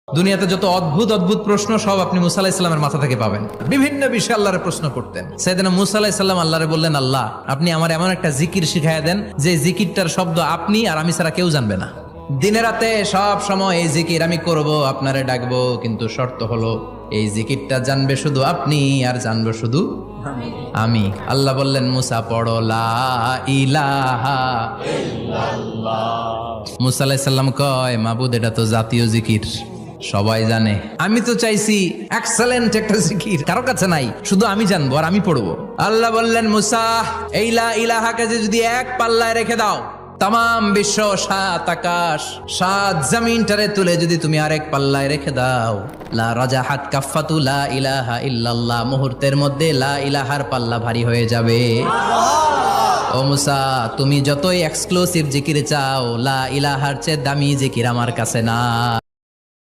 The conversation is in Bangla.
দুনিয়াতে যত অদ্ভুত অদ্ভুত প্রশ্ন সব আপনি মুসা আলাহিস সাল্লামের মাথা থেকে পাবেন। বিভিন্ন বিষয়ে আল্লাহরে প্রশ্ন করতেন। সাইয়েদনা মুসা আলাহিস সাল্লাম আল্লাহরে বললেন, আল্লাহ আপনি আমার এমন একটা জিকির শিখাইয়া দেন যে জিকিরটার শব্দ আপনি আর আমি ছাড়া কেউ জানবে না। দিনে রাতে সব সময় এই জিকির আমি করব, আপনারে ডাকবো, কিন্তু শর্ত হলো এই জিকিরটা জানবে শুধু আপনি আর জানবো শুধু আমি। আল্লাহ বললেন, মুসা পড়ো লা ইলাহা ইল্লাল্লাহ। মুসা আলাইহিস সালাম কয়, মাবুদ এটা তো জাতীয় জিকির, সবাই জানে। আমি তো চাইছি এক্সেলেন্ট একটা জিকির, কারো কাছে নাই, শুধু আমি জানবো আর আমি পড়বো। আল্লাহ বললেন, মুসা এই লা ইলাহাকে যদি এক পাল্লায় রেখে দাও, তাম বিশ্ব, সাত আকাশ, সাত জমিনটারে তুলে যদি তুমি আরেক পাল্লায় রেখে দাও, লা রাজাহাত কাফাতু লা ইলাহা ইল্লাল্লাহ, মুহূর্তের মধ্যে লা ইলাহার পাল্লা ভারী হয়ে যাবে। ও মুসা, তুমি যতই এক্সক্লুসিভ জিকির চাও, লা ইলাহার চেয়ে দামি জিকির আমার কাছে না।